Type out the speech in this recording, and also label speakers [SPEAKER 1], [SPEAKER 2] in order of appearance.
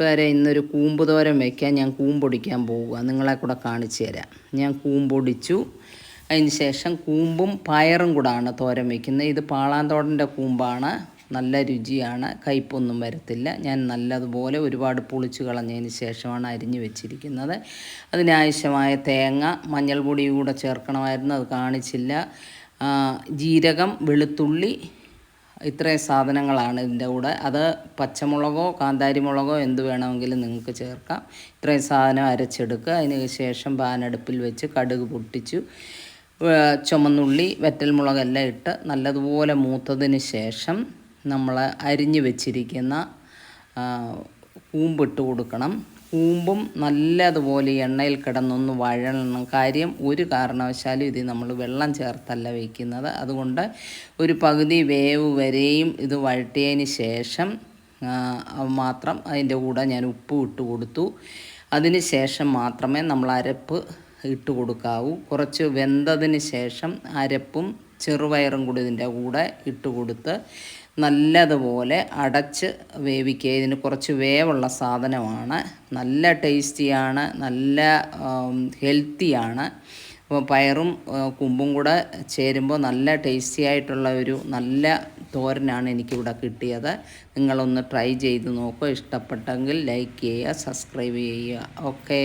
[SPEAKER 1] വരെ ഇന്നൊരു കൂമ്പ് തോരൻ വയ്ക്കാൻ ഞാൻ കൂമ്പൊടിക്കാൻ പോവുക. നിങ്ങളെ കൂടെ കാണിച്ചു തരാം. ഞാൻ കൂമ്പൊടിച്ചു. അതിന് ശേഷം കൂമ്പും പയറും കൂടാണ് തോരൻ വയ്ക്കുന്നത്. ഇത് പാളാന്തോടൻ്റെ കൂമ്പാണ്. നല്ല രുചിയാണ്, കയ്പൊന്നും വരത്തില്ല. ഞാൻ നല്ലതുപോലെ ഒരുപാട് പൊളിച്ച് കളഞ്ഞതിന് ശേഷമാണ് അരിഞ്ഞു വെച്ചിരിക്കുന്നത്. അതിനാവശ്യമായ തേങ്ങ, മഞ്ഞൾ പൊടി കൂടെ ചേർക്കണമായിരുന്നു, അത് കാണിച്ചില്ല. ജീരകം, വെളുത്തുള്ളി, ഇത്രയും സാധനങ്ങളാണ് ഇതിൻ്റെ കൂടെ. അത് പച്ചമുളകോ കാന്താരി മുളകോ എന്ത് വേണമെങ്കിലും നിങ്ങൾക്ക് ചേർക്കാം. ഇത്രയും സാധനം അരച്ചെടുക്കുക. അതിന് ശേഷം പാനടുപ്പിൽ വെച്ച് കടുക് പൊട്ടിച്ചു, ചുമന്നുള്ളി, വറ്റൽമുളകെല്ലാം ഇട്ട് നല്ലതുപോലെ മൂത്തതിന് ശേഷം നമ്മൾ അരിഞ്ഞു വെച്ചിരിക്കുന്ന കൂമ്പിട്ട് കൊടുക്കണം. കൂമ്പും നല്ലതുപോലെ എണ്ണയിൽ കിടന്നൊന്ന് വഴണം. കാര്യം, ഒരു കാരണവശാലും ഇത് നമ്മൾ വെള്ളം ചേർത്തല്ല വയ്ക്കുന്നത്. അതുകൊണ്ട് ഒരു പകുതി വേവ് വരെയും ഇത് വഴറ്റിയതിന് ശേഷം മാത്രം അതിൻ്റെ കൂടെ ഞാൻ ഉപ്പ് ഇട്ട് കൊടുത്തു. അതിന് ശേഷം മാത്രമേ നമ്മൾ അരപ്പ് ഇട്ട് കൊടുക്കാവൂ. കുറച്ച് വെന്തതിന് ശേഷം അരപ്പും ചെറുപയറും കൂടി ഇതിൻ്റെ കൂടെ ഇട്ട് കൊടുത്ത് നല്ലതുപോലെ അടച്ച് വേവിക്കുക. ഇതിന് കുറച്ച് വേവുള്ള സാധനമാണ്. നല്ല ടേസ്റ്റിയാണ്, നല്ല ഹെൽത്തിയാണ്. അപ്പോൾ പയറും കൂമ്പും കൂടെ ചേരുമ്പോൾ നല്ല ടേസ്റ്റി ആയിട്ടുള്ള ഒരു നല്ല തോരനാണ് എനിക്കിവിടെ കിട്ടിയത്. നിങ്ങളൊന്ന് ട്രൈ ചെയ്ത് നോക്കുക. ഇഷ്ടപ്പെട്ടെങ്കിൽ ലൈക്ക് ചെയ്യുക, സബ്സ്ക്രൈബ് ചെയ്യുക. ഓക്കേ.